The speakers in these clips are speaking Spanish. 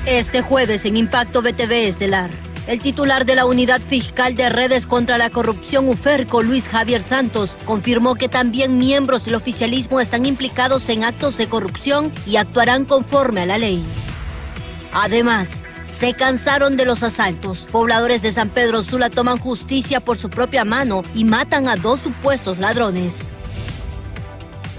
Este jueves en Impacto BTV Estelar, el titular de la Unidad Fiscal de Redes contra la Corrupción UFERCO, Luis Javier Santos, confirmó que también miembros del oficialismo están implicados en actos de corrupción y actuarán conforme a la ley. Además, se cansaron de los asaltos. Pobladores de San Pedro Sula toman justicia por su propia mano y matan a 2 supuestos ladrones.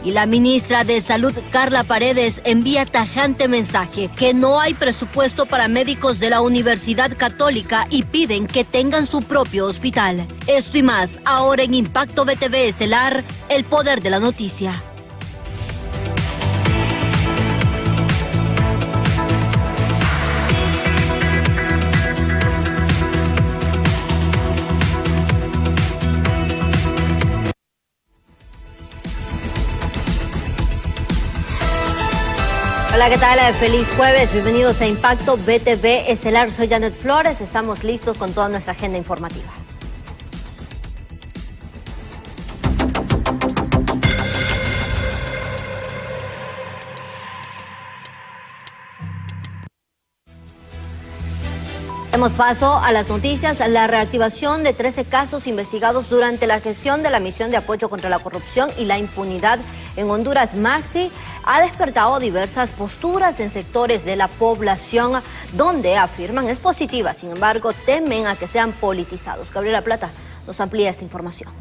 Y la ministra de Salud, Carla Paredes, envía tajante mensaje que no hay presupuesto para médicos de la Universidad Católica y piden que tengan su propio hospital. Esto y más, ahora en Impacto BTV Estelar, el poder de la noticia. Hola, ¿qué tal? Feliz jueves, bienvenidos a Impacto BTV Estelar. Soy Janet Flores, estamos listos con toda nuestra agenda informativa. Damos paso a las noticias. La reactivación de 13 casos investigados durante la gestión de la misión de apoyo contra la corrupción y la impunidad en Honduras, Maxi, ha despertado diversas posturas en sectores de la población donde afirman es positiva, sin embargo temen a que sean politizados. Gabriela Plata nos amplía esta información.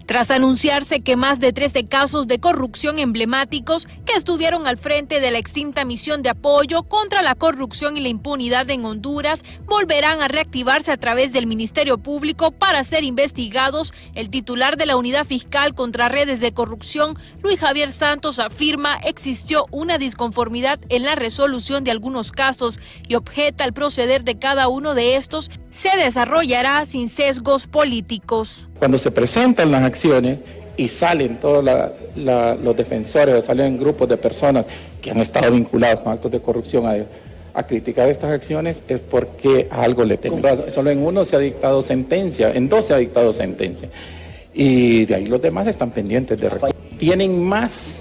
Tras anunciarse que más de 13 casos de corrupción emblemáticos que estuvieron al frente de la extinta misión de apoyo contra la corrupción y la impunidad en Honduras volverán a reactivarse a través del Ministerio Público para ser investigados, el titular de la Unidad Fiscal contra Redes de Corrupción, Luis Javier Santos, afirma existió una disconformidad en la resolución de algunos casos y objeta el proceder de cada uno de estos se desarrollará sin sesgos políticos. Cuando se presentan las acciones y salen todos los defensores, o salen grupos de personas que han estado vinculados con actos de corrupción a criticar estas acciones, es porque a algo le temen. Solo en uno se ha dictado sentencia, en 2 se ha dictado sentencia. Y de ahí los demás están pendientes de recursos. Tienen más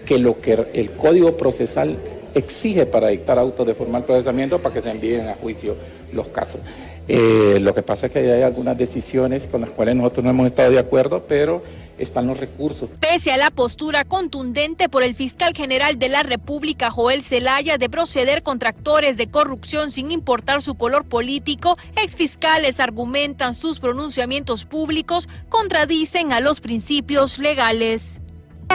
que lo que el Código Procesal exige para dictar autos de formal procesamiento para que se envíen a juicio los casos. Lo que pasa es que hay algunas decisiones con las cuales nosotros no hemos estado de acuerdo, pero están los recursos. Pese a la postura contundente por el fiscal general de la República, Joel Zelaya, de proceder contra actores de corrupción sin importar su color político, exfiscales argumentan sus pronunciamientos públicos contradicen a los principios legales.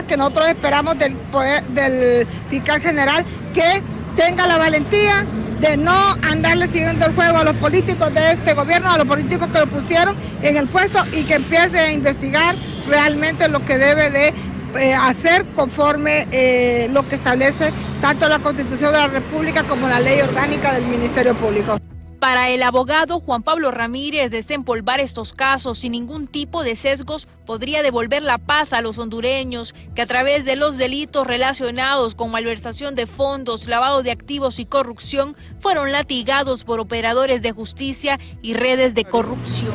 Que nosotros esperamos del fiscal general que tenga la valentía de no andarle siguiendo el juego a los políticos de este gobierno, a los políticos que lo pusieron en el puesto y que empiece a investigar realmente lo que debe de hacer conforme lo que establece tanto la Constitución de la República como la Ley Orgánica del Ministerio Público. Para el abogado Juan Pablo Ramírez, desempolvar estos casos sin ningún tipo de sesgos podría devolver la paz a los hondureños que a través de los delitos relacionados con malversación de fondos, lavado de activos y corrupción fueron latigados por operadores de justicia y redes de corrupción.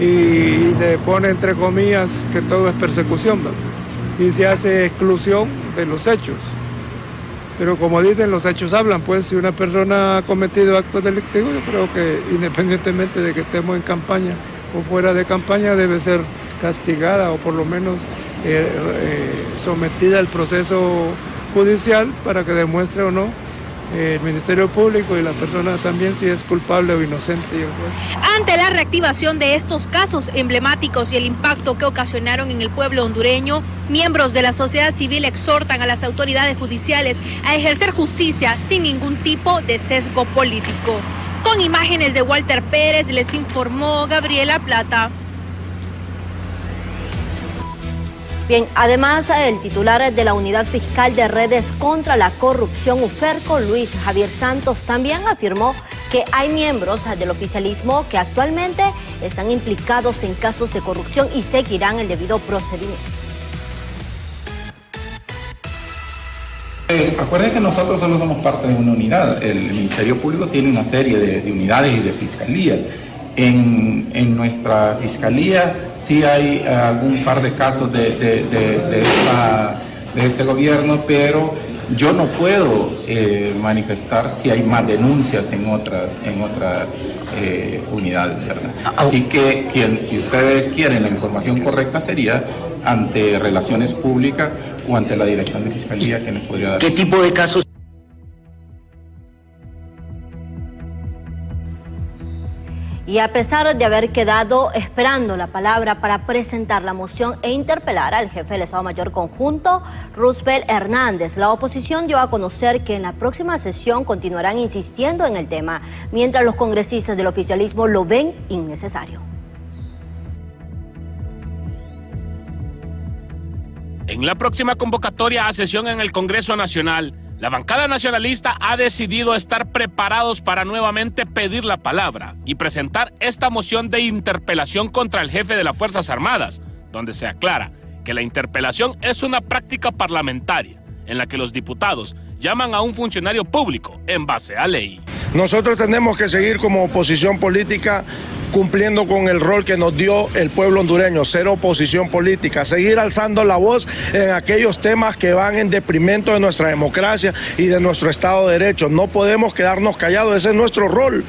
Y se pone entre comillas que todo es persecución, ¿verdad? Y se hace exclusión de los hechos. Pero como dicen, los hechos hablan, pues si una persona ha cometido actos delictivos, yo creo que independientemente de que estemos en campaña o fuera de campaña, debe ser castigada o por lo menos sometida al proceso judicial para que demuestre o no el Ministerio Público y la persona también si es culpable o inocente. Ante la reactivación de estos casos emblemáticos y el impacto que ocasionaron en el pueblo hondureño, miembros de la sociedad civil exhortan a las autoridades judiciales a ejercer justicia sin ningún tipo de sesgo político. Con imágenes de Walter Pérez, les informó Gabriela Plata. Bien, además, el titular de la Unidad Fiscal de Redes contra la Corrupción UFERCO, Luis Javier Santos, también afirmó que hay miembros del oficialismo que actualmente están implicados en casos de corrupción y seguirán el debido procedimiento. Acuérdense que nosotros solo somos parte de una unidad. El Ministerio Público tiene una serie de unidades y de fiscalías. En nuestra fiscalía sí hay algún par de casos de de este gobierno, pero yo no puedo manifestar si hay más denuncias en otras unidades, ¿verdad? Así que si ustedes quieren la información correcta sería ante Relaciones Públicas o ante la Dirección de Fiscalía que nos podría dar. ¿Qué tipo de casos? Y a pesar de haber quedado esperando la palabra para presentar la moción e interpelar al jefe del Estado Mayor Conjunto, Roosevelt Hernández, la oposición dio a conocer que en la próxima sesión continuarán insistiendo en el tema, mientras los congresistas del oficialismo lo ven innecesario. En la próxima convocatoria a sesión en el Congreso Nacional, la bancada nacionalista ha decidido estar preparados para nuevamente pedir la palabra y presentar esta moción de interpelación contra el jefe de las Fuerzas Armadas, donde se aclara que la interpelación es una práctica parlamentaria en la que los diputados llaman a un funcionario público en base a ley. Nosotros tenemos que seguir como oposición política cumpliendo con el rol que nos dio el pueblo hondureño, ser oposición política, seguir alzando la voz en aquellos temas que van en detrimento de nuestra democracia y de nuestro Estado de Derecho. No podemos quedarnos callados, ese es nuestro rol.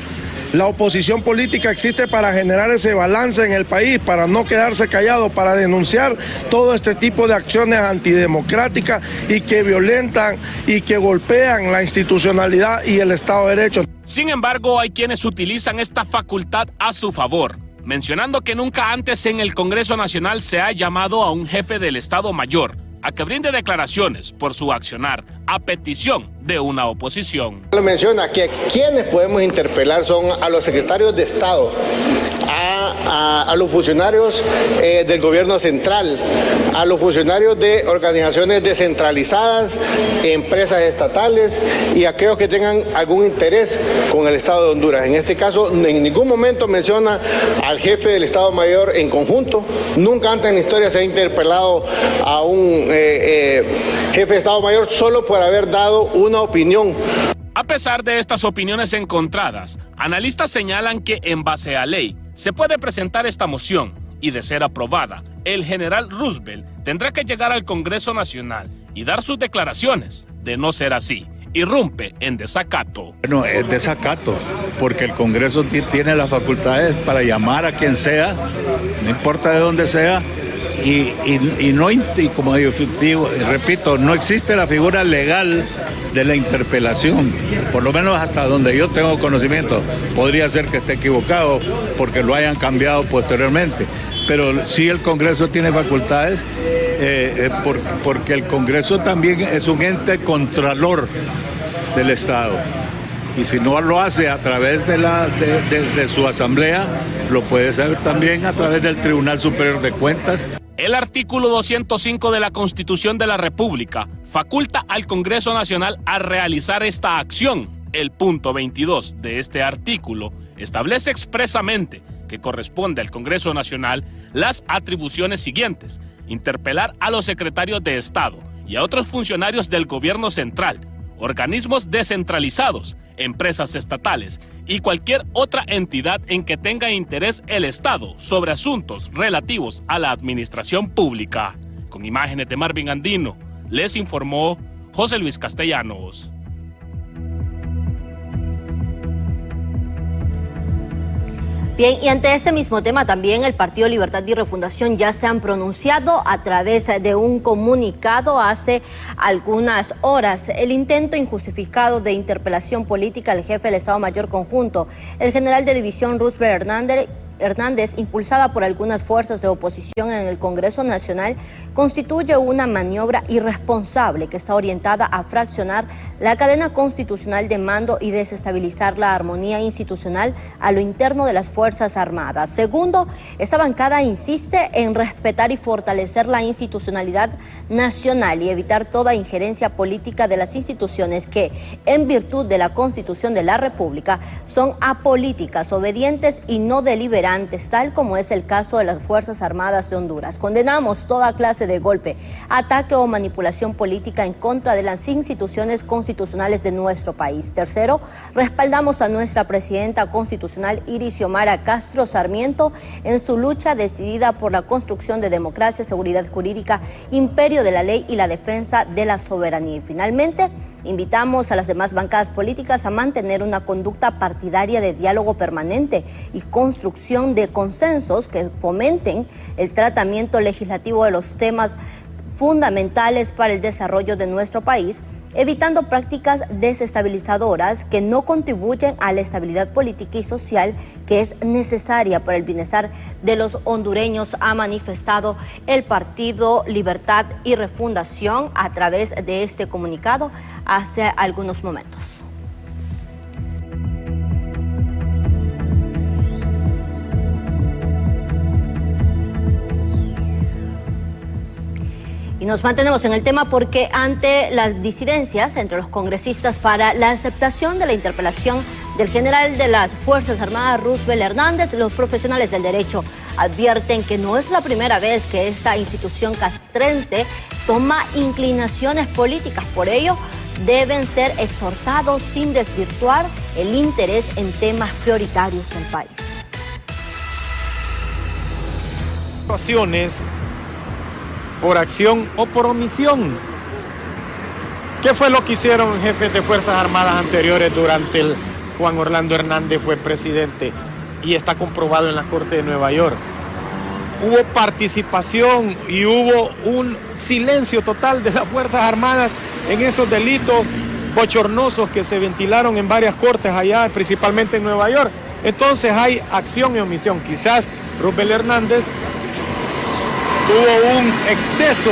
La oposición política existe para generar ese balance en el país, para no quedarse callado, para denunciar todo este tipo de acciones antidemocráticas y que violentan y que golpean la institucionalidad y el Estado de Derecho. Sin embargo, hay quienes utilizan esta facultad a su favor, mencionando que nunca antes en el Congreso Nacional se ha llamado a un jefe del Estado Mayor a que brinde declaraciones por su accionar a petición de una oposición. Lo menciona que quienes podemos interpelar son a los secretarios de Estado, a los funcionarios del gobierno central, a los funcionarios de organizaciones descentralizadas, empresas estatales y aquellos que tengan algún interés con el Estado de Honduras. En este caso, en ningún momento menciona al jefe del Estado Mayor en conjunto. Nunca antes en la historia se ha interpelado a un jefe de Estado Mayor solo por haber dado una opinión. A pesar de estas opiniones encontradas, analistas señalan que en base a ley se puede presentar esta moción y de ser aprobada, el general Roosevelt tendrá que llegar al Congreso Nacional y dar sus declaraciones. De no ser así, irrumpe en desacato. Bueno, es desacato, porque el Congreso tiene las facultades para llamar a quien sea, no importa de dónde sea, y como digo, repito, no existe la figura legal de la interpelación, por lo menos hasta donde yo tengo conocimiento. Podría ser que esté equivocado porque lo hayan cambiado posteriormente, pero sí el Congreso tiene facultades porque el Congreso también es un ente contralor del Estado. Y si no lo hace a través de su asamblea, lo puede hacer también a través del Tribunal Superior de Cuentas. El artículo 205 de la Constitución de la República faculta al Congreso Nacional a realizar esta acción. El punto 22 de este artículo establece expresamente que corresponde al Congreso Nacional las atribuciones siguientes: interpelar a los secretarios de Estado y a otros funcionarios del gobierno central, organismos descentralizados, empresas estatales y cualquier otra entidad en que tenga interés el Estado sobre asuntos relativos a la administración pública. Con imágenes de Marvin Andino, les informó José Luis Castellanos. Bien, y ante este mismo tema también el Partido Libertad y Refundación ya se han pronunciado a través de un comunicado hace algunas horas. El intento injustificado de interpelación política al jefe del Estado Mayor Conjunto, el general de división Roosevelt Hernández, impulsada por algunas fuerzas de oposición en el Congreso Nacional, constituye una maniobra irresponsable que está orientada a fraccionar la cadena constitucional de mando y desestabilizar la armonía institucional a lo interno de las Fuerzas Armadas. Segundo, esta bancada insiste en respetar y fortalecer la institucionalidad nacional y evitar toda injerencia política de las instituciones que, en virtud de la Constitución de la República, son apolíticas, obedientes y no deliberantes brillantes, tal como es el caso de las Fuerzas Armadas de Honduras. Condenamos toda clase de golpe, ataque o manipulación política en contra de las instituciones constitucionales de nuestro país. Tercero, respaldamos a nuestra presidenta constitucional Iris Xiomara Castro Sarmiento en su lucha decidida por la construcción de democracia, seguridad jurídica, imperio de la ley y la defensa de la soberanía. Y finalmente, invitamos a las demás bancadas políticas a mantener una conducta partidaria de diálogo permanente y construcción de consensos que fomenten el tratamiento legislativo de los temas fundamentales para el desarrollo de nuestro país, evitando prácticas desestabilizadoras que no contribuyen a la estabilidad política y social que es necesaria para el bienestar de los hondureños, ha manifestado el Partido Libertad y Refundación a través de este comunicado hace algunos momentos. Y nos mantenemos en el tema porque ante las disidencias entre los congresistas para la aceptación de la interpelación del general de las Fuerzas Armadas, Roosevelt Hernández, los profesionales del derecho advierten que no es la primera vez que esta institución castrense toma inclinaciones políticas. Por ello, deben ser exhortados sin desvirtuar el interés en temas prioritarios del país. Por acción o por omisión. ¿Qué fue lo que hicieron jefes de Fuerzas Armadas anteriores durante el Juan Orlando Hernández fue presidente? Y está comprobado en la Corte de Nueva York. Hubo participación y hubo un silencio total de las Fuerzas Armadas en esos delitos bochornosos que se ventilaron en varias cortes allá, principalmente en Nueva York. Entonces hay acción y omisión. Quizás Roosevelt Hernández hubo un exceso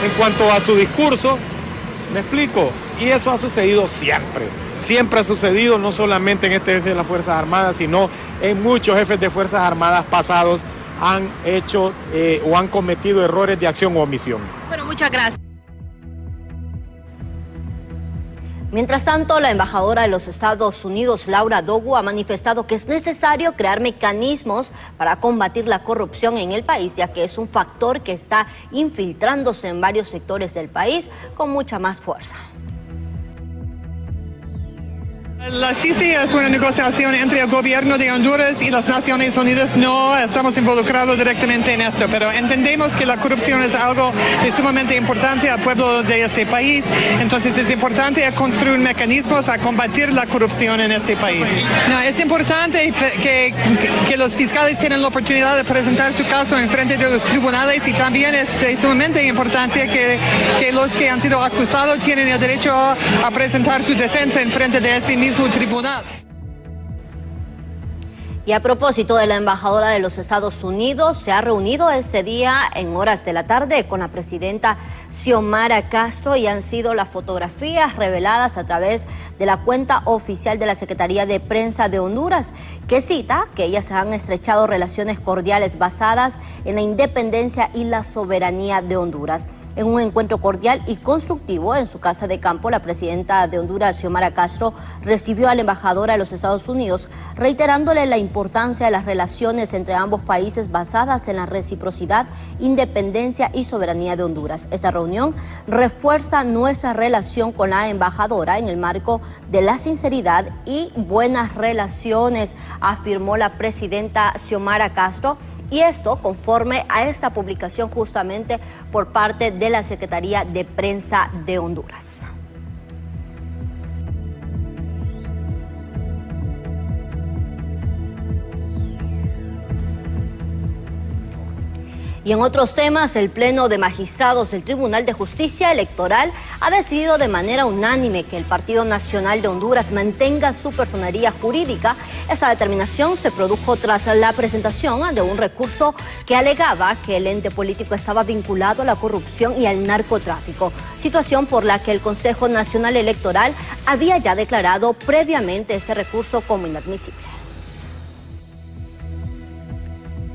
en cuanto a su discurso, ¿me explico? Y eso ha sucedido siempre. Siempre ha sucedido, no solamente en este jefe de las Fuerzas Armadas, sino en muchos jefes de Fuerzas Armadas pasados han hecho o han cometido errores de acción o omisión. Bueno, muchas gracias. Mientras tanto, la embajadora de los Estados Unidos, Laura Dogu, ha manifestado que es necesario crear mecanismos para combatir la corrupción en el país, ya que es un factor que está infiltrándose en varios sectores del país con mucha más fuerza. La CICI es una negociación entre el gobierno de Honduras y las Naciones Unidas. No estamos involucrados directamente en esto, pero entendemos que la corrupción es algo de sumamente importante al pueblo de este país. Entonces es importante construir mecanismos a combatir la corrupción en este país. No, es importante que los fiscales tienen la oportunidad de presentar su caso en frente de los tribunales, y también es sumamente importante que los que han sido acusados tienen el derecho a presentar su defensa en frente de ese mismo tribunal. Y a propósito de la embajadora de los Estados Unidos, se ha reunido ese día en horas de la tarde con la presidenta Xiomara Castro y han sido las fotografías reveladas a través de la cuenta oficial de la Secretaría de Prensa de Honduras, que cita que ellas han estrechado relaciones cordiales basadas en la independencia y la soberanía de Honduras. En un encuentro cordial y constructivo en su casa de campo, la presidenta de Honduras, Xiomara Castro, recibió a la embajadora de los Estados Unidos, reiterándole la importancia de las relaciones entre ambos países basadas en la reciprocidad, independencia y soberanía de Honduras. Esta reunión refuerza nuestra relación con la embajadora en el marco de la sinceridad y buenas relaciones, afirmó la presidenta Xiomara Castro, y esto conforme a esta publicación justamente por parte de la Secretaría de Prensa de Honduras. Y en otros temas, el Pleno de Magistrados del Tribunal de Justicia Electoral ha decidido de manera unánime que el Partido Nacional de Honduras mantenga su personería jurídica. Esta determinación se produjo tras la presentación de un recurso que alegaba que el ente político estaba vinculado a la corrupción y al narcotráfico, situación por la que el Consejo Nacional Electoral había ya declarado previamente este recurso como inadmisible.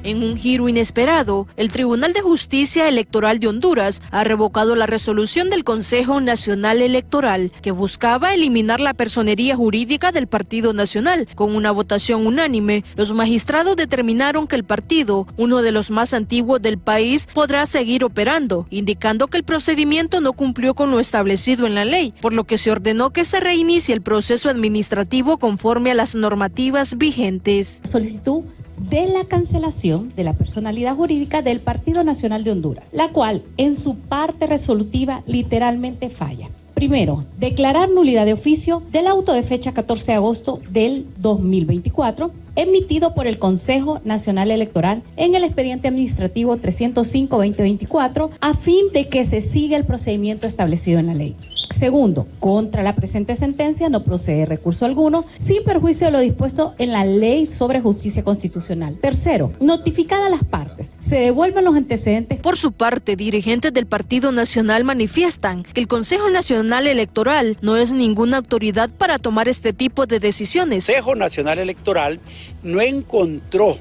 En un giro inesperado, el Tribunal de Justicia Electoral de Honduras ha revocado la resolución del Consejo Nacional Electoral que buscaba eliminar la personería jurídica del Partido Nacional. Con una votación unánime, los magistrados determinaron que el partido, uno de los más antiguos del país, podrá seguir operando, indicando que el procedimiento no cumplió con lo establecido en la ley, por lo que se ordenó que se reinicie el proceso administrativo conforme a las normativas vigentes. Solicitud de la cancelación de la personalidad jurídica del Partido Nacional de Honduras, la cual en su parte resolutiva literalmente falla. Primero, declarar nulidad de oficio del auto de fecha 14 de agosto del 2024, emitido por el Consejo Nacional Electoral en el expediente administrativo 305-2024, a fin de que se siga el procedimiento establecido en la ley. Segundo, contra la presente sentencia no procede recurso alguno, sin perjuicio de lo dispuesto en la Ley sobre Justicia Constitucional. Tercero, notificadas las partes, se devuelven los antecedentes. Por su parte, dirigentes del Partido Nacional manifiestan que el Consejo Nacional Electoral no es ninguna autoridad para tomar este tipo de decisiones. El Consejo Nacional Electoral no encontró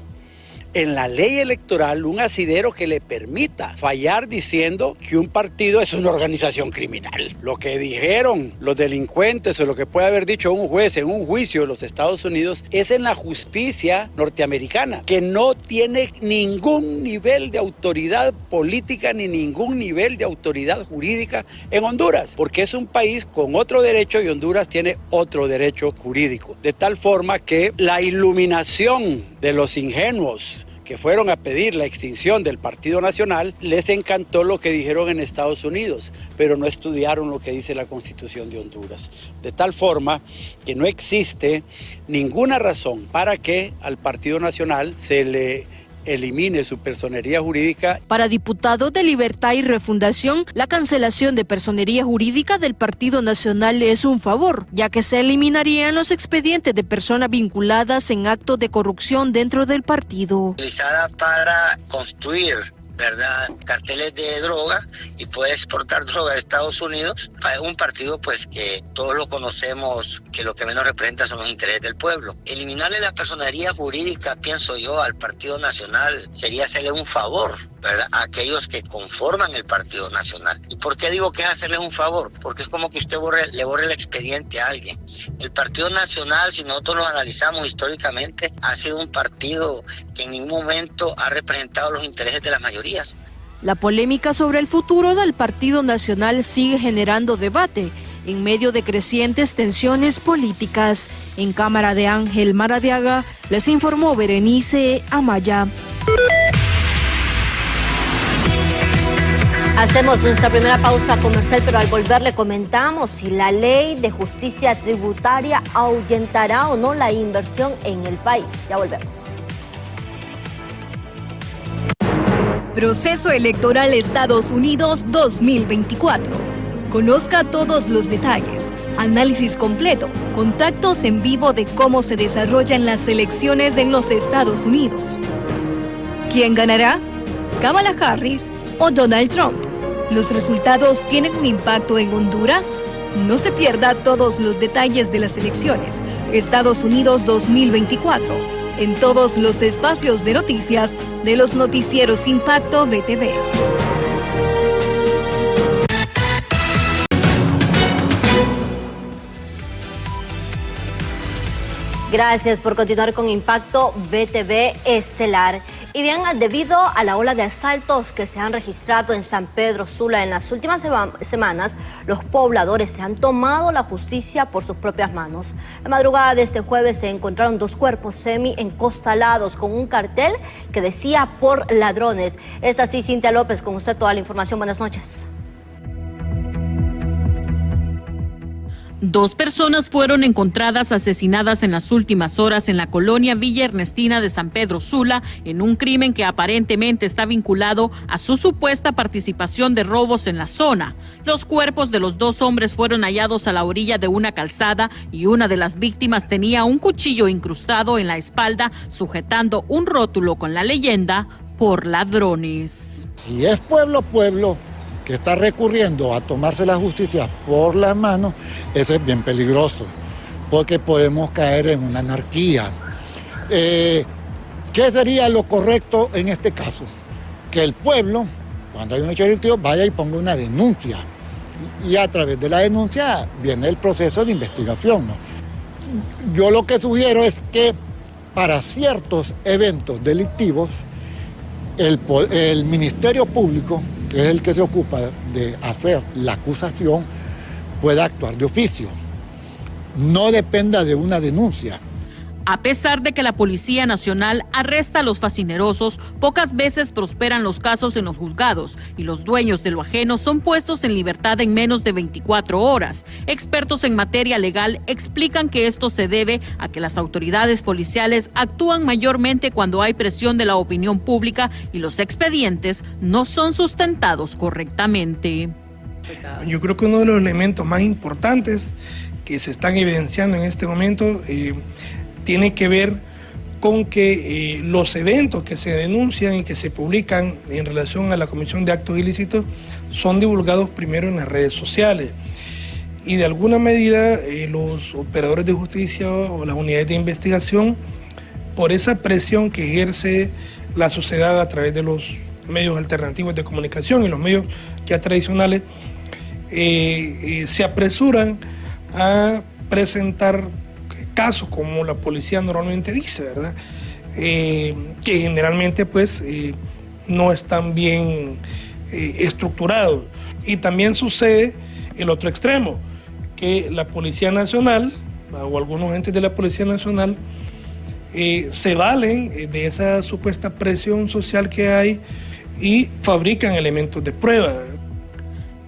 en la ley electoral un asidero que le permita fallar diciendo que un partido es una organización criminal. Lo que dijeron los delincuentes o lo que puede haber dicho un juez en un juicio de los Estados Unidos es en la justicia norteamericana, que no tiene ningún nivel de autoridad política ni ningún nivel de autoridad jurídica en Honduras, porque es un país con otro derecho y Honduras tiene otro derecho jurídico. De tal forma que la iluminación de los ingenuos que fueron a pedir la extinción del Partido Nacional, les encantó lo que dijeron en Estados Unidos, pero no estudiaron lo que dice la Constitución de Honduras. De tal forma que no existe ninguna razón para que al Partido Nacional se le elimine su personería jurídica. Para diputados de Libertad y Refundación, la cancelación de personería jurídica del Partido Nacional es un favor, ya que se eliminarían los expedientes de personas vinculadas en actos de corrupción dentro del partido. Utilizada para construir, ¿verdad?, carteles de droga y poder exportar droga a Estados Unidos. Un partido pues que todos lo conocemos, que lo que menos representa son los intereses del pueblo. Eliminarle la personería jurídica, pienso yo, al Partido Nacional sería hacerle un favor, ¿verdad?, a aquellos que conforman el Partido Nacional. ¿Y por qué digo que es hacerle un favor? Porque es como que usted le borre el expediente a alguien. El Partido Nacional, si nosotros lo analizamos históricamente, ha sido un partido que en ningún momento ha representado los intereses de las mayorías. La polémica sobre el futuro del Partido Nacional sigue generando debate en medio de crecientes tensiones políticas. En cámara de Ángel Maradiaga, les informó Berenice Amaya. Hacemos nuestra primera pausa comercial, pero al volver le comentamos si la ley de justicia tributaria ahuyentará o no la inversión en el país. Ya volvemos. Proceso Electoral Estados Unidos 2024. Conozca todos los detalles, análisis completo, contactos en vivo de cómo se desarrollan las elecciones en los Estados Unidos. ¿Quién ganará? ¿Kamala Harris o Donald Trump? ¿Los resultados tienen un impacto en Honduras? No se pierda todos los detalles de las elecciones Estados Unidos 2024 en todos los espacios de noticias de los noticieros Impacto BTV. Gracias por continuar con Impacto BTV Estelar. Y bien, debido a la ola de asaltos que se han registrado en San Pedro Sula en las últimas semanas, los pobladores se han tomado la justicia por sus propias manos. La madrugada de este jueves se encontraron 2 cuerpos semi-encostalados con un cartel que decía "por ladrones". Es así, Cintia López, con usted toda la información. Buenas noches. 2 personas fueron encontradas asesinadas en las últimas horas en la colonia Villa Ernestina de San Pedro Sula en un crimen que aparentemente está vinculado a su supuesta participación de robos en la zona. Los cuerpos de los 2 hombres fueron hallados a la orilla de una calzada y una de las víctimas tenía un cuchillo incrustado en la espalda sujetando un rótulo con la leyenda "por ladrones". Si es pueblo que está recurriendo a tomarse la justicia por las manos, eso es bien peligroso, porque podemos caer en una anarquía. ¿Qué sería lo correcto en este caso? Que el pueblo, cuando hay un hecho delictivo, vaya y ponga una denuncia. Y a través de la denuncia viene el proceso de investigación, ¿no? Yo lo que sugiero es que para ciertos eventos delictivos, el Ministerio Público, que es el que se ocupa de hacer la acusación, pueda actuar de oficio. No dependa de una denuncia. A pesar de que la Policía Nacional arresta a los fascinerosos, pocas veces prosperan los casos en los juzgados y los dueños de lo ajeno son puestos en libertad en menos de 24 horas. Expertos en materia legal explican que esto se debe a que las autoridades policiales actúan mayormente cuando hay presión de la opinión pública y los expedientes no son sustentados correctamente. Yo creo que uno de los elementos más importantes que se están evidenciando en este momento tiene que ver con que los eventos que se denuncian y que se publican en relación a la comisión de actos ilícitos son divulgados primero en las redes sociales. Y de alguna medida los operadores de justicia o las unidades de investigación, por esa presión que ejerce la sociedad a través de los medios alternativos de comunicación y los medios ya tradicionales, se apresuran a presentar casos como la policía normalmente dice, ¿verdad? Que generalmente pues no están bien estructurados. Y también sucede el otro extremo, que la Policía Nacional o algunos entes de la Policía Nacional se valen de esa supuesta presión social que hay y fabrican elementos de prueba.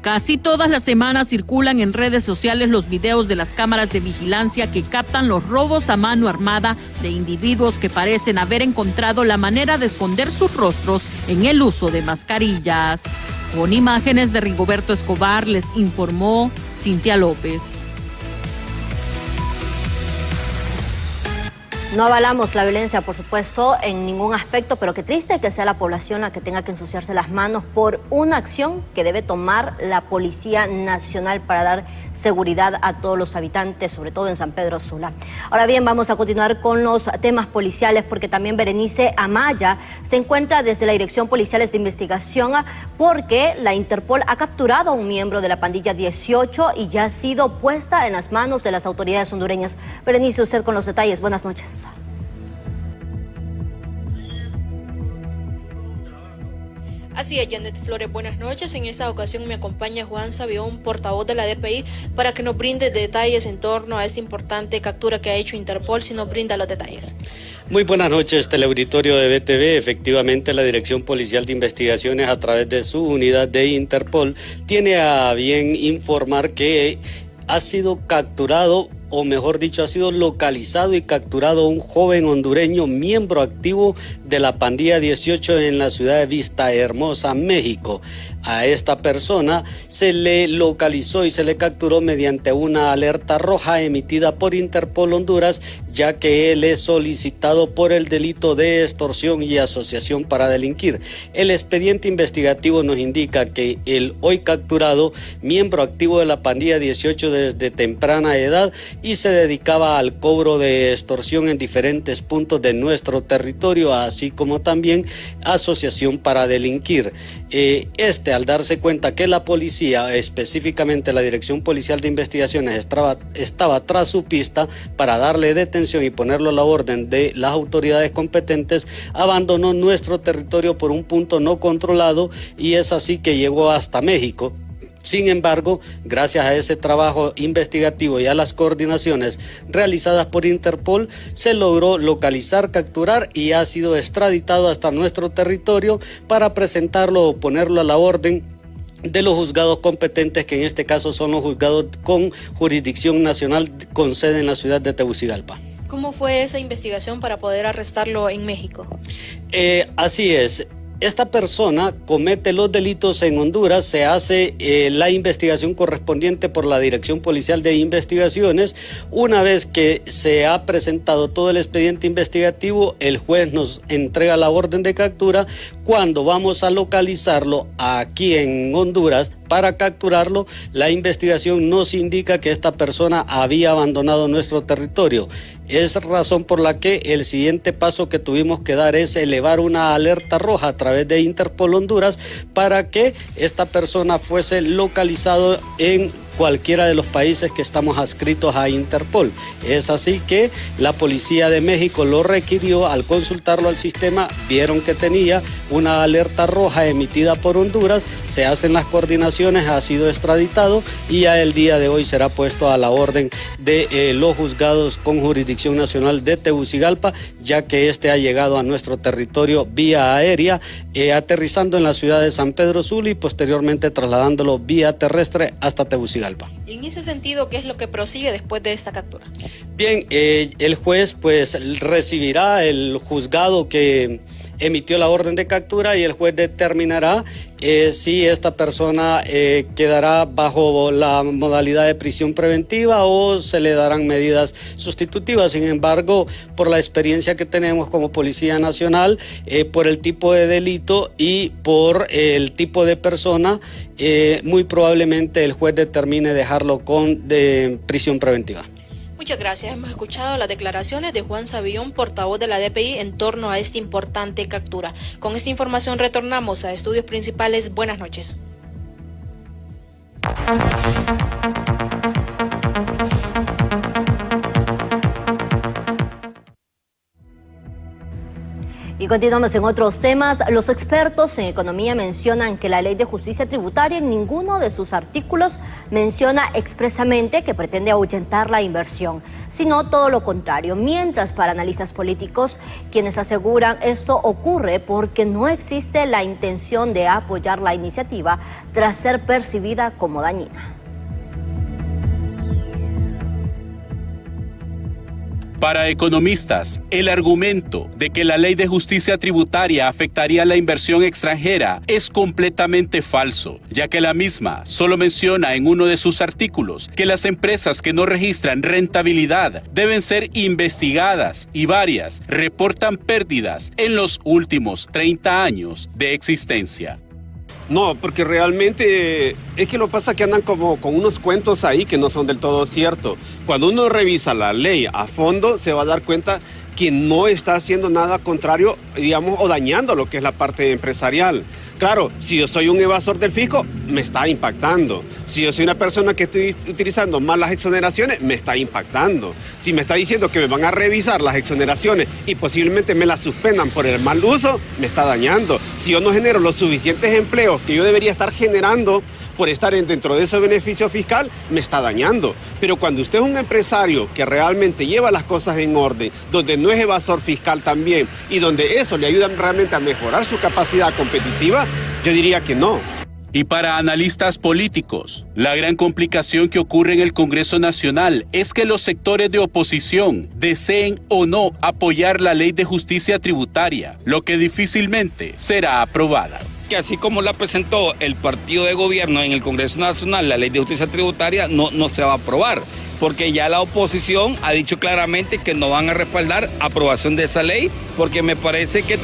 Casi todas las semanas circulan en redes sociales los videos de las cámaras de vigilancia que captan los robos a mano armada de individuos que parecen haber encontrado la manera de esconder sus rostros en el uso de mascarillas. Con imágenes de Rigoberto Escobar les informó Cintia López. No avalamos la violencia, por supuesto, en ningún aspecto, pero qué triste que sea la población la que tenga que ensuciarse las manos por una acción que debe tomar la Policía Nacional para dar seguridad a todos los habitantes, sobre todo en San Pedro Sula. Ahora bien, vamos a continuar con los temas policiales porque también Berenice Amaya se encuentra desde la Dirección Policiales de Investigación porque la Interpol ha capturado a un miembro de la pandilla 18 y ya ha sido puesta en las manos de las autoridades hondureñas. Berenice, usted con los detalles. Buenas noches. Así es, Janet Flores, buenas noches. En esta ocasión me acompaña Juan Sabión, portavoz de la DPI, para que nos brinde detalles en torno a esta importante captura que ha hecho Interpol, si nos brinda los detalles. Muy buenas noches, teleauditorio de BTV. Efectivamente, la Dirección Policial de Investigaciones, a través de su unidad de Interpol, tiene a bien informar que ha sido capturado, o mejor dicho, ha sido localizado y capturado un joven hondureño, miembro activo de la pandilla 18 en la ciudad de Vista Hermosa, México. A esta persona se le localizó y se le capturó mediante una alerta roja emitida por Interpol Honduras, ya que él es solicitado por el delito de extorsión y asociación para delinquir. El expediente investigativo nos indica que el hoy capturado, miembro activo de la pandilla 18 desde temprana edad, y se dedicaba al cobro de extorsión en diferentes puntos de nuestro territorio, así como también asociación para delinquir. Al darse cuenta que la policía, específicamente la Dirección Policial de Investigaciones, estaba tras su pista para darle detención y ponerlo a la orden de las autoridades competentes, abandonó nuestro territorio por un punto no controlado y es así que llegó hasta México. Sin embargo, gracias a ese trabajo investigativo y a las coordinaciones realizadas por Interpol, se logró localizar, capturar y ha sido extraditado hasta nuestro territorio para presentarlo o ponerlo a la orden de los juzgados competentes, que en este caso son los juzgados con jurisdicción nacional con sede en la ciudad de Tegucigalpa. ¿Cómo fue esa investigación para poder arrestarlo en México? Así es. Esta persona comete los delitos en Honduras, se hace la investigación correspondiente por la Dirección Policial de Investigaciones. Una vez que se ha presentado todo el expediente investigativo, el juez nos entrega la orden de captura. Cuando vamos a localizarlo aquí en Honduras para capturarlo. La investigación nos indica que esta persona había abandonado nuestro territorio. Es razón por la que el siguiente paso que tuvimos que dar es elevar una alerta roja a través de Interpol Honduras para que esta persona fuese localizado en cualquiera de los países que estamos adscritos a Interpol. Es así que la Policía de México lo requirió. Al consultarlo al sistema, vieron que tenía una alerta roja emitida por Honduras, se hacen las coordinaciones, ha sido extraditado y ya el día de hoy será puesto a la orden de los juzgados con jurisdicción nacional de Tegucigalpa, ya que este ha llegado a nuestro territorio vía aérea, aterrizando en la ciudad de San Pedro Sula y posteriormente trasladándolo vía terrestre hasta Tegucigalpa. Y en ese sentido, ¿qué es lo que prosigue después de esta captura? Bien, el juez pues recibirá el juzgado que emitió la orden de captura y el juez determinará si esta persona quedará bajo la modalidad de prisión preventiva o se le darán medidas sustitutivas. Sin embargo, por la experiencia que tenemos como Policía Nacional, por el tipo de delito y por el tipo de persona, muy probablemente el juez determine dejarlo con prisión preventiva. Muchas gracias. Hemos escuchado las declaraciones de Juan Savillón, portavoz de la DPI, en torno a esta importante captura. Con esta información retornamos a Estudios Principales. Buenas noches. Y continuamos en otros temas. Los expertos en economía mencionan que la Ley de Justicia Tributaria en ninguno de sus artículos menciona expresamente que pretende ahuyentar la inversión, sino todo lo contrario. Mientras para analistas políticos, quienes aseguran esto ocurre porque no existe la intención de apoyar la iniciativa tras ser percibida como dañina. Para economistas, el argumento de que la ley de justicia tributaria afectaría la inversión extranjera es completamente falso, ya que la misma solo menciona en uno de sus artículos que las empresas que no registran rentabilidad deben ser investigadas y varias reportan pérdidas en los últimos 30 años de existencia. No, porque realmente es que lo pasa que andan como con unos cuentos ahí que no son del todo ciertos. Cuando uno revisa la ley a fondo, se va a dar cuenta que no está haciendo nada contrario, digamos, o dañando lo que es la parte empresarial. Claro, si yo soy un evasor del fisco, me está impactando. Si yo soy una persona que estoy utilizando mal las exoneraciones, me está impactando. Si me está diciendo que me van a revisar las exoneraciones y posiblemente me las suspendan por el mal uso, me está dañando. Si yo no genero los suficientes empleos que yo debería estar generando por estar dentro de ese beneficio fiscal, me está dañando. Pero cuando usted es un empresario que realmente lleva las cosas en orden, donde no es evasor fiscal también, y donde eso le ayuda realmente a mejorar su capacidad competitiva, yo diría que no. Y para analistas políticos, la gran complicación que ocurre en el Congreso Nacional es que los sectores de oposición deseen o no apoyar la ley de justicia tributaria, lo que difícilmente será aprobada. Que así como la presentó el partido de gobierno en el Congreso Nacional, la ley de justicia tributaria no se va a aprobar, porque ya la oposición ha dicho claramente que no van a respaldar aprobación de esa ley, porque me parece que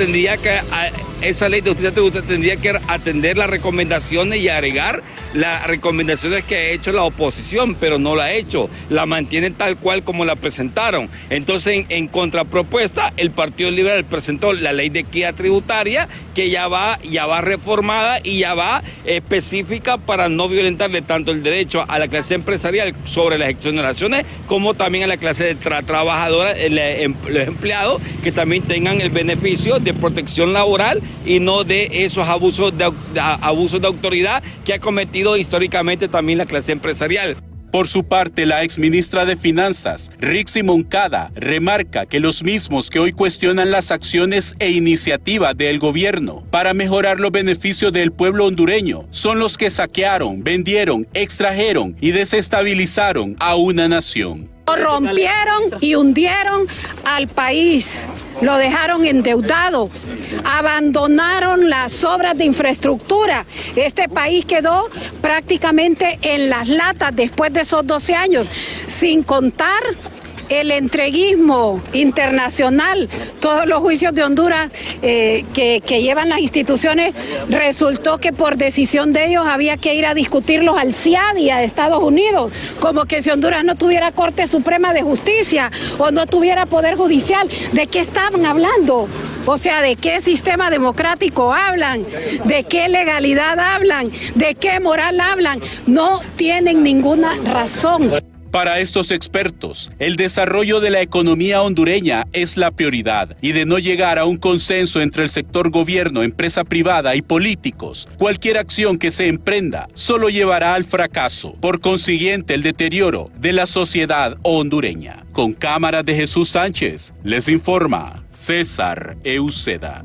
esa ley de justicia tributaria tendría que atender las recomendaciones y agregar las recomendaciones que ha hecho la oposición, pero no la ha hecho, la mantienen tal cual como la presentaron. Entonces, en contrapropuesta, el Partido Liberal presentó la ley de equidad tributaria, que ya va reformada y ya va específica para no violentarle tanto el derecho a la clase empresarial sobre las exoneraciones, como también a la clase trabajadora, los empleados, que también tengan el beneficio de protección laboral y no de esos abusos de autoridad que ha cometido históricamente también la clase empresarial. Por su parte, la exministra de Finanzas, Rixi Moncada, remarca que los mismos que hoy cuestionan las acciones e iniciativas del gobierno para mejorar los beneficios del pueblo hondureño son los que saquearon, vendieron, extrajeron y desestabilizaron a una nación. Rompieron y hundieron al país, lo dejaron endeudado, abandonaron las obras de infraestructura. Este país quedó prácticamente en las latas después de esos 12 años, sin contar el entreguismo internacional, todos los juicios de Honduras que llevan las instituciones, resultó que por decisión de ellos había que ir a discutirlos al CIADI, a Estados Unidos, como que si Honduras no tuviera Corte Suprema de Justicia o no tuviera Poder Judicial. ¿De qué estaban hablando? O sea, ¿de qué sistema democrático hablan? ¿De qué legalidad hablan? ¿De qué moral hablan? No tienen ninguna razón. Para estos expertos, el desarrollo de la economía hondureña es la prioridad y de no llegar a un consenso entre el sector gobierno, empresa privada y políticos, cualquier acción que se emprenda solo llevará al fracaso, por consiguiente el deterioro de la sociedad hondureña. Con cámaras de Jesús Sánchez, les informa César Euseda.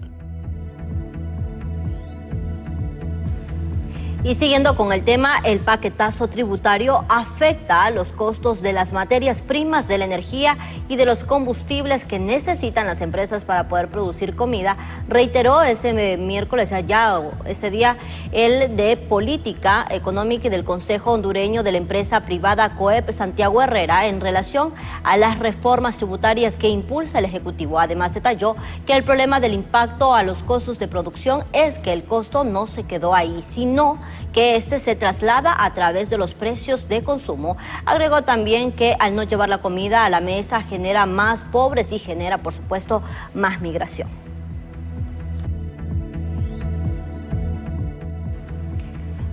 Y siguiendo con el tema, el paquetazo tributario afecta a los costos de las materias primas, de la energía y de los combustibles que necesitan las empresas para poder producir comida, reiteró ese miércoles ese día el de Política Económica y del Consejo Hondureño de la empresa privada COEP, Santiago Herrera, en relación a las reformas tributarias que impulsa el Ejecutivo. Además, detalló que el problema del impacto a los costos de producción es que el costo no se quedó ahí, sino que este se traslada a través de los precios de consumo. Agregó también que al no llevar la comida a la mesa genera más pobres y genera, por supuesto, más migración.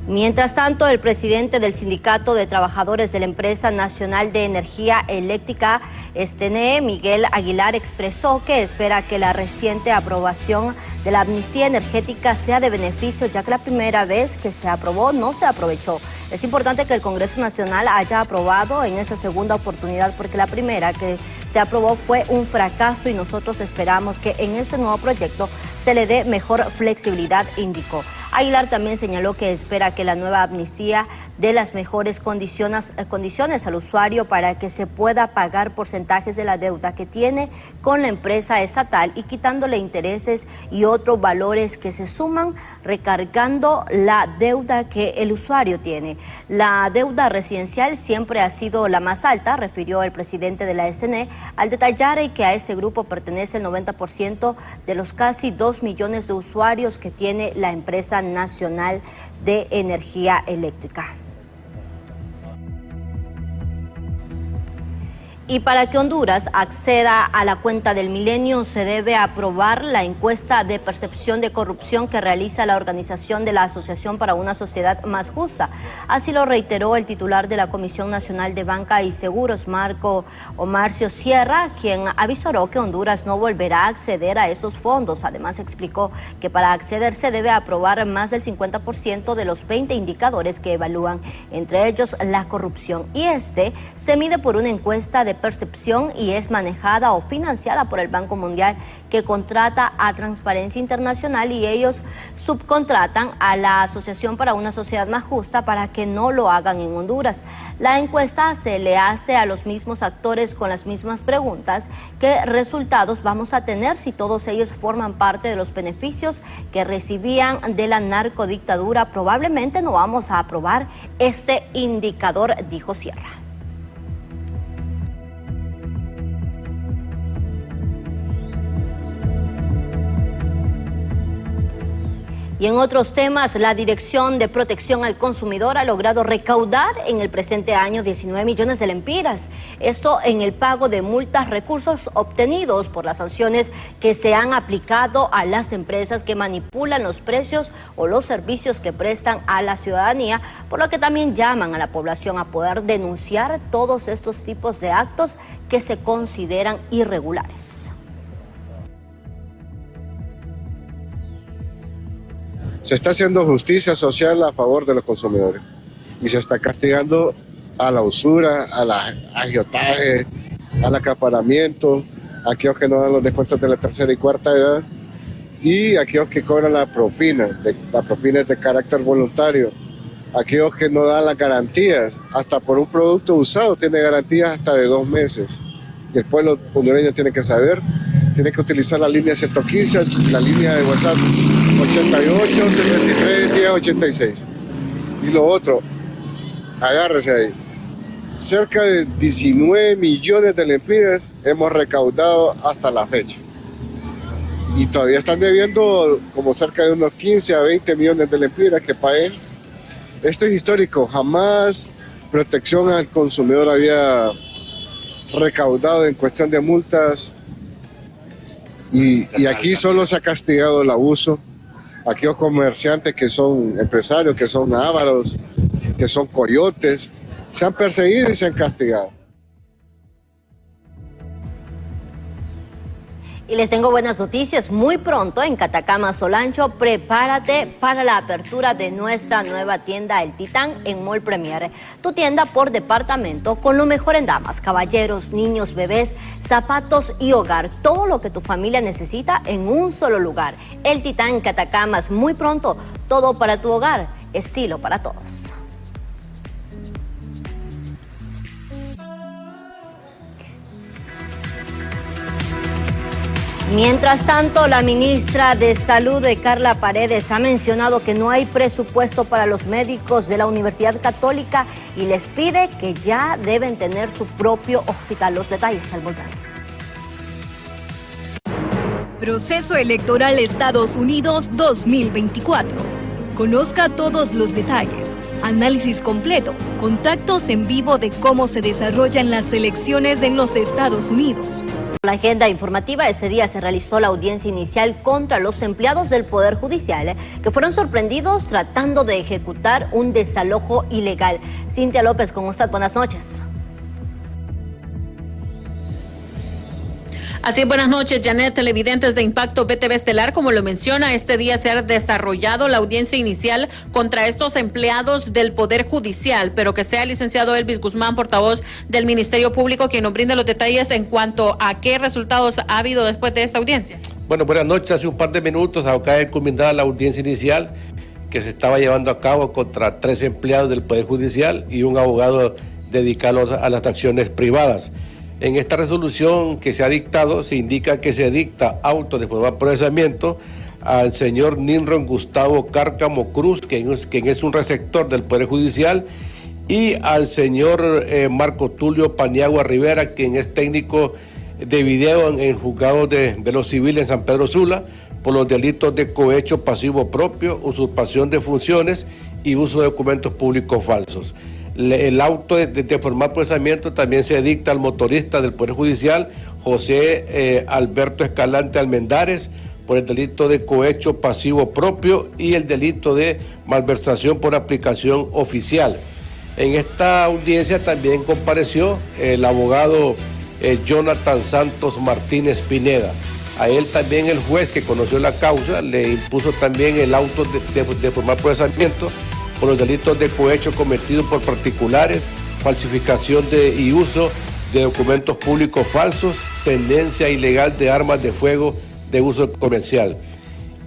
Mientras tanto, el presidente del Sindicato de Trabajadores de la Empresa Nacional de Energía Eléctrica, SNE, Miguel Aguilar, expresó que espera que la reciente aprobación de la amnistía energética sea de beneficio, ya que la primera vez que se aprobó no se aprovechó. Es importante que el Congreso Nacional haya aprobado en esa segunda oportunidad, porque la primera que se aprobó fue un fracaso y nosotros esperamos que en este nuevo proyecto se le dé mejor flexibilidad, indicó. Aguilar también señaló que espera que la nueva amnistía dé las mejores condiciones al usuario para que se pueda pagar porcentajes de la deuda que tiene con la empresa estatal y quitándole intereses y otros valores que se suman, recargando la deuda que el usuario tiene. La deuda residencial siempre ha sido la más alta, refirió el presidente de la SNE, al detallar que a este grupo pertenece el 90% de los casi 2 millones de usuarios que tiene la empresa nacional de energía eléctrica. Y para que Honduras acceda a la cuenta del milenio se debe aprobar la encuesta de percepción de corrupción que realiza la organización de la Asociación para una Sociedad Más Justa. Así lo reiteró el titular de la Comisión Nacional de Banca y Seguros, Marcio Sierra, quien avisoró que Honduras no volverá a acceder a esos fondos. Además, explicó que para acceder se debe aprobar más del 50% de los 20 indicadores que evalúan, entre ellos la corrupción. Y se mide por una encuesta de percepción y es manejada o financiada por el Banco Mundial, que contrata a Transparencia Internacional, y ellos subcontratan a la Asociación para una Sociedad Más Justa para que no lo hagan en Honduras. La encuesta se le hace a los mismos actores con las mismas preguntas: ¿qué resultados vamos a tener si todos ellos forman parte de los beneficios que recibían de la narcodictadura? Probablemente no vamos a aprobar este indicador, dijo Sierra. Y en otros temas, la Dirección de Protección al Consumidor ha logrado recaudar en el presente año 19 millones de lempiras. Esto en el pago de multas, recursos obtenidos por las sanciones que se han aplicado a las empresas que manipulan los precios o los servicios que prestan a la ciudadanía, por lo que también llaman a la población a poder denunciar todos estos tipos de actos que se consideran irregulares. Se está haciendo justicia social a favor de los consumidores y se está castigando a la usura, al agiotaje, al acaparamiento, a aquellos que no dan los descuentos de la tercera y cuarta edad y a aquellos que cobran la propina es de carácter voluntario, aquellos que no dan las garantías, hasta por un producto usado tiene garantías hasta de 2 meses. Y el pueblo hondureño tiene que saber, tiene que utilizar la línea 115, la línea de WhatsApp 88 63 10 86. Y lo otro, agárrese ahí. cerca de 19 millones de lempiras hemos recaudado hasta la fecha. Y todavía están debiendo como cerca de unos 15 a 20 millones de lempiras que paguen. Esto es histórico, jamás Protección al Consumidor había recaudado en cuestión de multas y aquí solo se ha castigado el abuso. Aquellos comerciantes que son empresarios, que son ávaros, que son coyotes, se han perseguido y se han castigado. Y les tengo buenas noticias. Muy pronto en Catacama Solancho, prepárate para la apertura de nuestra nueva tienda El Titán en Mall Premier. Tu tienda por departamento con lo mejor en damas, caballeros, niños, bebés, zapatos y hogar. Todo lo que tu familia necesita en un solo lugar. El Titán en Catacamas, muy pronto. Todo para tu hogar, estilo para todos. Mientras tanto, la ministra de Salud, Carla Paredes, ha mencionado que no hay presupuesto para los médicos de la Universidad Católica y les pide que ya deben tener su propio hospital. Los detalles al volver. Proceso Electoral Estados Unidos 2024. Conozca todos los detalles, análisis completo, contactos en vivo de cómo se desarrollan las elecciones en los Estados Unidos. La agenda informativa, este día se realizó la audiencia inicial contra los empleados del Poder Judicial que fueron sorprendidos tratando de ejecutar un desalojo ilegal. Cintia López, con usted, buenas noches. Así, buenas noches, Janet, televidentes de Impacto BTV Estelar. Como lo menciona, este día se ha desarrollado la audiencia inicial contra estos empleados del Poder Judicial, pero que sea el licenciado Elvis Guzmán, portavoz del Ministerio Público, quien nos brinda los detalles en cuanto a qué resultados ha habido después de esta audiencia. Bueno, buenas noches. Hace un par de minutos acaba de culminar la audiencia inicial que se estaba llevando a cabo contra 3 empleados del Poder Judicial y un abogado dedicado a las acciones privadas. En esta resolución que se ha dictado, se indica que se dicta auto de formal procesamiento al señor Ninron Gustavo Cárcamo Cruz, quien es un receptor del Poder Judicial, y al señor Marco Tulio Paniagua Rivera, quien es técnico de video en el juzgado de lo civil en San Pedro Sula, por los delitos de cohecho pasivo propio, usurpación de funciones y uso de documentos públicos falsos. El auto de formal procesamiento también se dicta al motorista del Poder Judicial, José Alberto Escalante Almendares, por el delito de cohecho pasivo propio y el delito de malversación por aplicación oficial. En esta audiencia también compareció el abogado Jonathan Santos Martínez Pineda. A él también el juez, que conoció la causa, le impuso también el auto de formal procesamiento por los delitos de cohecho cometidos por particulares, falsificación y uso de documentos públicos falsos, tenencia ilegal de armas de fuego de uso comercial.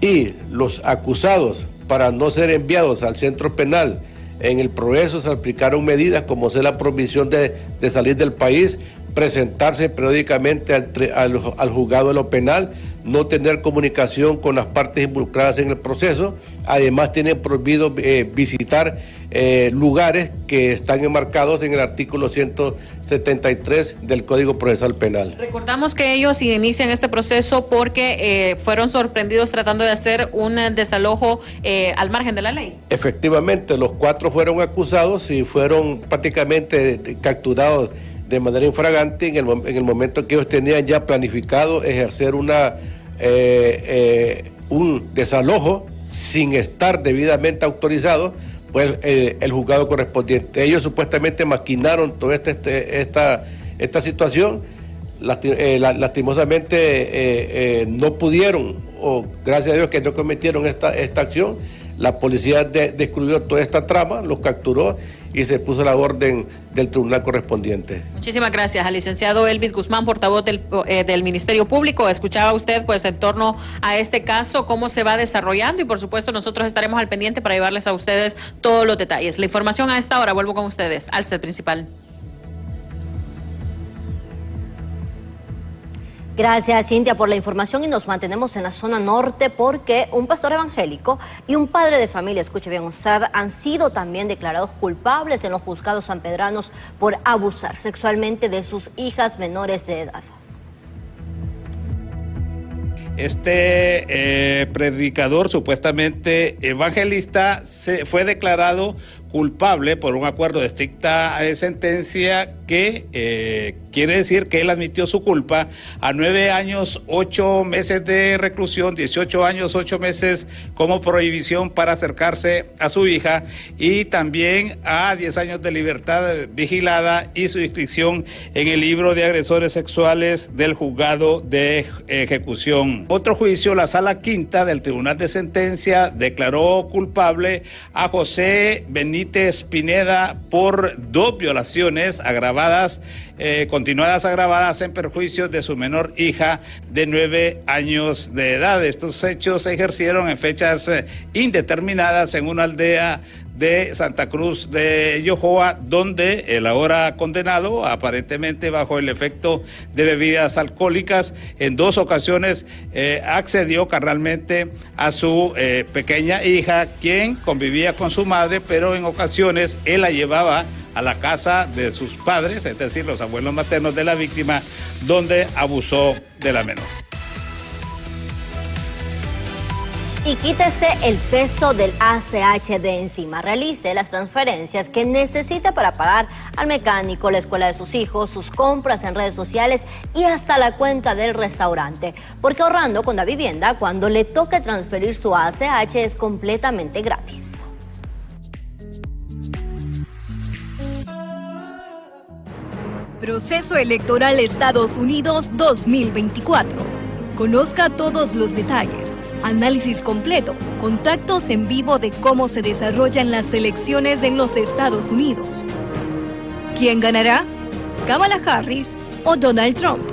Y los acusados, para no ser enviados al centro penal, en el progreso se aplicaron medidas como ser la prohibición de salir del país, presentarse periódicamente al juzgado de lo penal, no tener comunicación con las partes involucradas en el proceso. Además tienen prohibido visitar lugares que están enmarcados en el artículo 173 del Código Procesal Penal. Recordamos que ellos inician este proceso porque fueron sorprendidos tratando de hacer un desalojo al margen de la ley. Efectivamente, los 4 fueron acusados y fueron prácticamente capturados de manera infragante en el momento que ellos tenían ya planificado ejercer un desalojo sin estar debidamente autorizado, pues el juzgado correspondiente. Ellos supuestamente maquinaron toda esta situación. Lastimosamente no pudieron, o gracias a Dios que no cometieron esta acción. La policía descubrió toda esta trama, los capturó y se puso la orden del tribunal correspondiente. Muchísimas gracias al licenciado Elvis Guzmán, portavoz del Ministerio Público. Escuchaba usted pues en torno a este caso, cómo se va desarrollando, y por supuesto nosotros estaremos al pendiente para llevarles a ustedes todos los detalles. La información a esta hora, vuelvo con ustedes al set principal. Gracias, Cintia, por la información, y nos mantenemos en la zona norte porque un pastor evangélico y un padre de familia, escuche bien usted, han sido también declarados culpables en los juzgados sanpedranos por abusar sexualmente de sus hijas menores de edad. Este predicador, supuestamente evangelista, fue declarado culpable por un acuerdo de estricta sentencia que quiere decir que él admitió su culpa a 9 años, 8 meses de reclusión, 18 años, 8 meses como prohibición para acercarse a su hija, y también a 10 años de libertad vigilada y su inscripción en el libro de agresores sexuales del juzgado de ejecución. Otro juicio, la Sala Quinta del Tribunal de Sentencia declaró culpable a José Benítez Pineda por 2 violaciones agravadas, continuadas agravadas en perjuicio de su menor hija de 9 años de edad. Estos hechos se ejercieron en fechas indeterminadas en una aldea de Santa Cruz de Yojoa, donde el ahora condenado, aparentemente bajo el efecto de bebidas alcohólicas, en 2 ocasiones accedió carnalmente a su pequeña hija, quien convivía con su madre, pero en ocasiones él la llevaba a la casa de sus padres, es decir, los abuelos maternos de la víctima, donde abusó de la menor. Y quítese el peso del ACH de encima. Realice las transferencias que necesita para pagar al mecánico, la escuela de sus hijos, sus compras en redes sociales y hasta la cuenta del restaurante. Porque ahorrando con la vivienda, cuando le toque transferir su ACH es completamente gratis. Proceso Electoral Estados Unidos 2024. Conozca todos los detalles, análisis completo, contactos en vivo de cómo se desarrollan las elecciones en los Estados Unidos. ¿Quién ganará? ¿Kamala Harris o Donald Trump?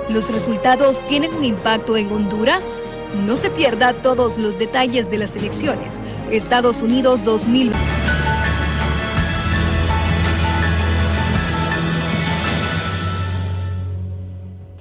¿Los resultados tienen un impacto en Honduras? No se pierda todos los detalles de las elecciones. Estados Unidos 2020.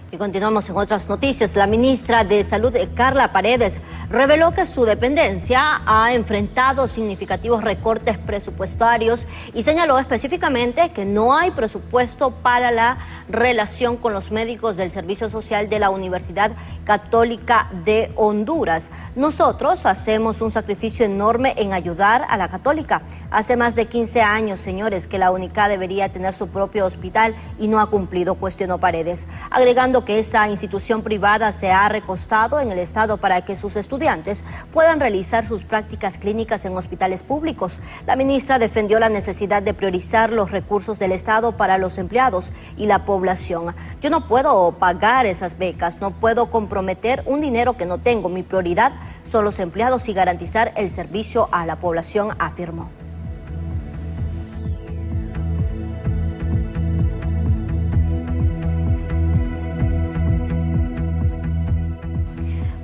Y continuamos en otras noticias. La ministra de Salud, Carla Paredes, reveló que su dependencia ha enfrentado significativos recortes presupuestarios y señaló específicamente que no hay presupuesto para la relación con los médicos del Servicio Social de la Universidad Católica de Honduras. Nosotros hacemos un sacrificio enorme en ayudar a la Católica. Hace más de 15 años, señores, que la UNICA debería tener su propio hospital y no ha cumplido, cuestionó Paredes, agregando que esa institución privada se ha recostado en el Estado para que sus estudiantes puedan realizar sus prácticas clínicas en hospitales públicos. La ministra defendió la necesidad de priorizar los recursos del Estado para los empleados y la población. Yo no puedo pagar esas becas, no puedo comprometer un dinero que no tengo. Mi prioridad son los empleados y garantizar el servicio a la población, afirmó.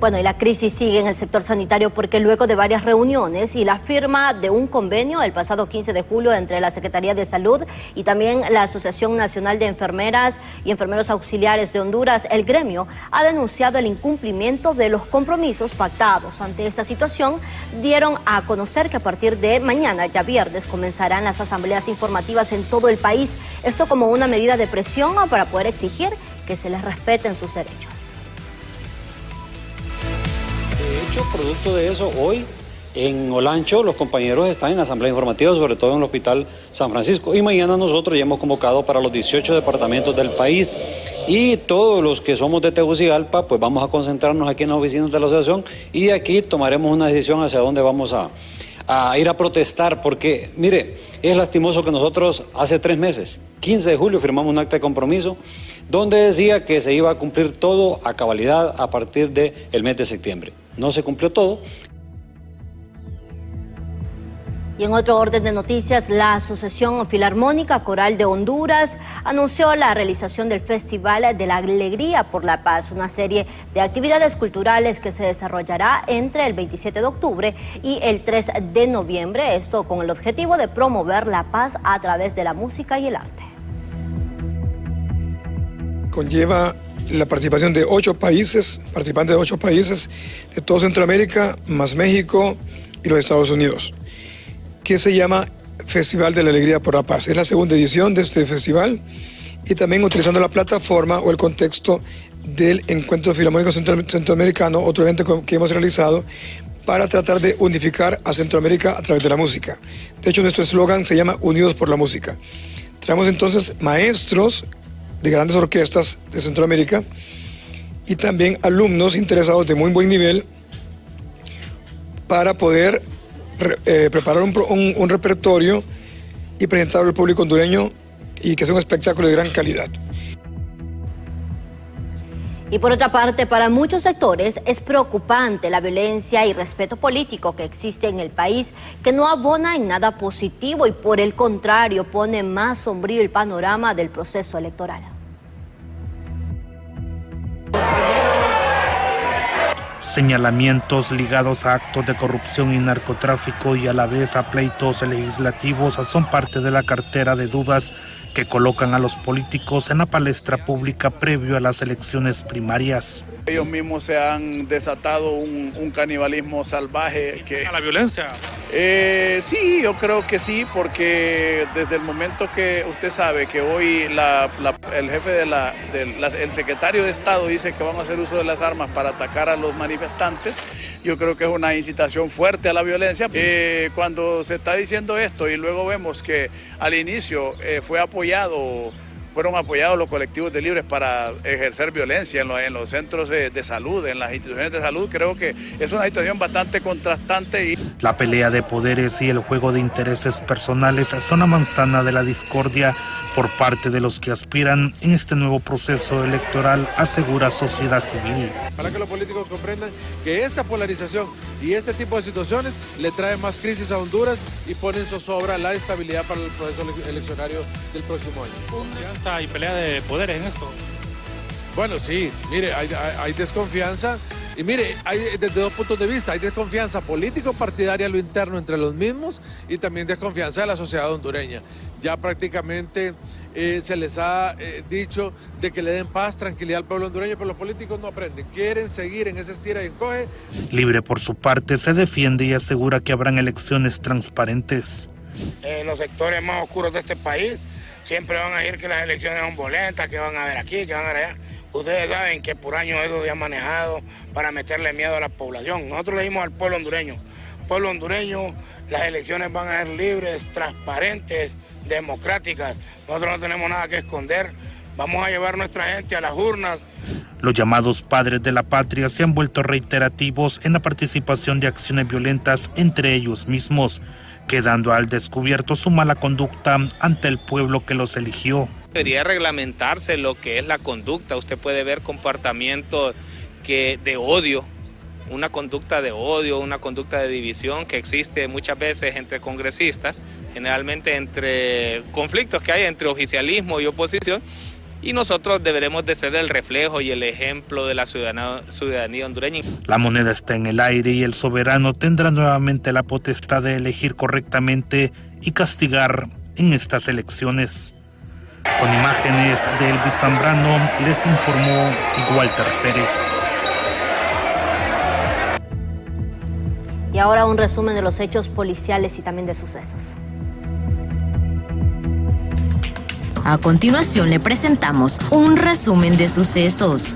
Bueno, y la crisis sigue en el sector sanitario porque luego de varias reuniones y la firma de un convenio el pasado 15 de julio entre la Secretaría de Salud y también la Asociación Nacional de Enfermeras y Enfermeros Auxiliares de Honduras, el gremio ha denunciado el incumplimiento de los compromisos pactados. Ante esta situación, dieron a conocer que a partir de mañana, ya viernes, comenzarán las asambleas informativas en todo el país. Esto como una medida de presión para poder exigir que se les respeten sus derechos. De hecho, producto de eso, hoy en Olancho los compañeros están en asamblea informativa, sobre todo en el Hospital San Francisco. Y mañana nosotros ya hemos convocado para los 18 departamentos del país. Y todos los que somos de Tegucigalpa, pues vamos a concentrarnos aquí en las oficinas de la asociación y de aquí tomaremos una decisión hacia dónde vamos a ir a protestar, porque, mire, es lastimoso que nosotros hace 3 meses, 15 de julio, firmamos un acta de compromiso donde decía que se iba a cumplir todo a cabalidad a partir del mes de septiembre. No se cumplió todo. Y en otro orden de noticias, la Asociación Filarmónica Coral de Honduras anunció la realización del Festival de la Alegría por la Paz, una serie de actividades culturales que se desarrollará entre el 27 de octubre y el 3 de noviembre, esto con el objetivo de promover la paz a través de la música y el arte. Conlleva la participación de 8 países, participantes de 8 países de toda Centroamérica, más México y los Estados Unidos, que se llama Festival de la Alegría por la Paz. Es la segunda edición de este festival y también utilizando la plataforma o el contexto del Encuentro Filarmónico Centroamericano, otro evento que hemos realizado para tratar de unificar a Centroamérica a través de la música. De hecho, nuestro eslogan se llama Unidos por la Música. Traemos entonces maestros de grandes orquestas de Centroamérica y también alumnos interesados de muy buen nivel para poder preparar un repertorio y presentarlo al público hondureño y que sea un espectáculo de gran calidad. Y por otra parte, para muchos sectores es preocupante la violencia y respeto político que existe en el país, que no abona en nada positivo y por el contrario pone más sombrío el panorama del proceso electoral. Señalamientos ligados a actos de corrupción y narcotráfico y a la vez a pleitos legislativos son parte de la cartera de dudas que colocan a los políticos en la palestra pública previo a las elecciones primarias. Ellos mismos se han desatado un canibalismo salvaje. ¿A la violencia? Sí, yo creo que sí, porque desde el momento que usted sabe que hoy el jefe el secretario de Estado dice que van a hacer uso de las armas para atacar a los manifestantes, yo creo que es una incitación fuerte a la violencia. Cuando se está diciendo esto y luego vemos que al inicio fueron apoyados los colectivos de libres para ejercer violencia en los centros de salud, en las instituciones de salud, creo que es una situación bastante contrastante. La pelea de poderes y el juego de intereses personales son la manzana de la discordia por parte de los que aspiran en este nuevo proceso electoral, asegura Sociedad Civil. Para que los políticos comprendan que esta polarización y este tipo de situaciones le traen más crisis a Honduras y ponen en zozobra la estabilidad para el proceso eleccionario del próximo año. ¿Confianza y pelea de poderes en esto? Bueno, sí, mire, hay desconfianza. Y mire, hay desde 2 puntos de vista, hay desconfianza político-partidaria a lo interno entre los mismos y también desconfianza de la sociedad hondureña. Ya prácticamente se les ha dicho de que le den paz, tranquilidad al pueblo hondureño, pero los políticos no aprenden, quieren seguir en ese estira y encoge. Libre por su parte se defiende y asegura que habrán elecciones transparentes. Los sectores más oscuros de este país siempre van a decir que las elecciones son violentas, que van a ver aquí, que van a ver allá. Ustedes saben que por años eso se ha manejado para meterle miedo a la población. Nosotros le dimos al pueblo hondureño, las elecciones van a ser libres, transparentes, democráticas. Nosotros no tenemos nada que esconder. Vamos a llevar nuestra gente a las urnas. Los llamados padres de la patria se han vuelto reiterativos en la participación de acciones violentas entre ellos mismos, quedando al descubierto su mala conducta ante el pueblo que los eligió. Debería reglamentarse lo que es la conducta. Usted puede ver comportamientos de odio, una conducta de odio, una conducta de división que existe muchas veces entre congresistas, generalmente entre conflictos que hay entre oficialismo y oposición, y nosotros deberemos de ser el reflejo y el ejemplo de la ciudadanía hondureña. La moneda está en el aire y el soberano tendrá nuevamente la potestad de elegir correctamente y castigar en estas elecciones. Con imágenes de Elvis Zambrano, les informó Walter Pérez. Y ahora un resumen de los hechos policiales y también de sucesos. A continuación le presentamos un resumen de sucesos.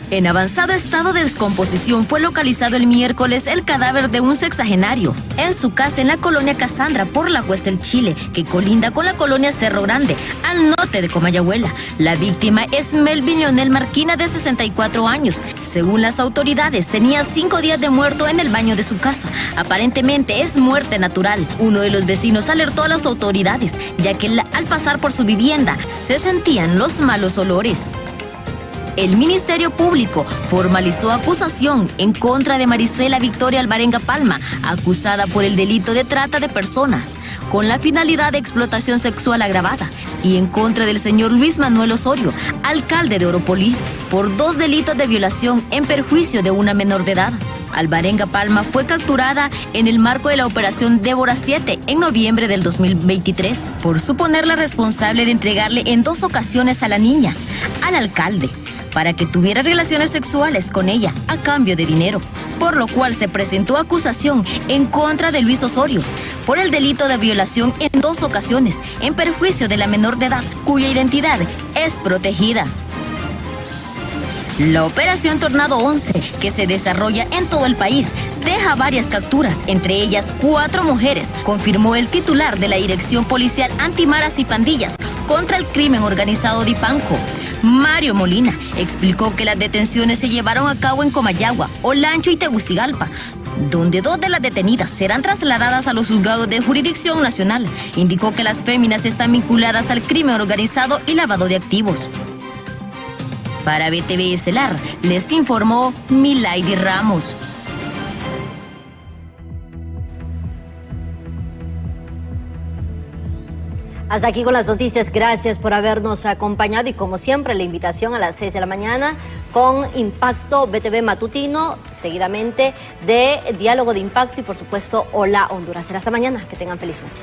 En avanzado estado de descomposición fue localizado el miércoles el cadáver de un sexagenario en su casa en la colonia Casandra por la Cuesta del Chile, que colinda con la colonia Cerro Grande, al norte de Comayagüela. La víctima es Melvin Leonel Marquina, de 64 años. Según las autoridades, tenía 5 días de muerto en el baño de su casa. Aparentemente es muerte natural. Uno de los vecinos alertó a las autoridades, ya que al pasar por su vivienda se sentían los malos olores. El Ministerio Público formalizó acusación en contra de Marisela Victoria Alvarenga Palma, acusada por el delito de trata de personas, con la finalidad de explotación sexual agravada, y en contra del señor Luis Manuel Osorio, alcalde de Oropolí, por 2 delitos de violación en perjuicio de una menor de edad. Alvarenga Palma fue capturada en el marco de la operación Débora 7 en noviembre del 2023 por suponerla responsable de entregarle en 2 ocasiones a la niña al alcalde para que tuviera relaciones sexuales con ella a cambio de dinero, por lo cual se presentó acusación en contra de Luis Osorio por el delito de violación en 2 ocasiones en perjuicio de la menor de edad, cuya identidad es protegida. La operación Tornado 11, que se desarrolla en todo el país, deja varias capturas, entre ellas 4 mujeres, confirmó el titular de la Dirección Policial Antimaras y Pandillas contra el Crimen Organizado de Ipanco. Mario Molina explicó que las detenciones se llevaron a cabo en Comayagua, Olancho y Tegucigalpa, donde 2 de las detenidas serán trasladadas a los juzgados de jurisdicción nacional. Indicó que las féminas están vinculadas al crimen organizado y lavado de activos. Para BTV Estelar, les informó Milady Ramos. Hasta aquí con las noticias. Gracias por habernos acompañado y como siempre la invitación a las 6 de la mañana con Impacto BTV Matutino, seguidamente de Diálogo de Impacto y por supuesto Hola Honduras. Será hasta mañana. Que tengan feliz noche.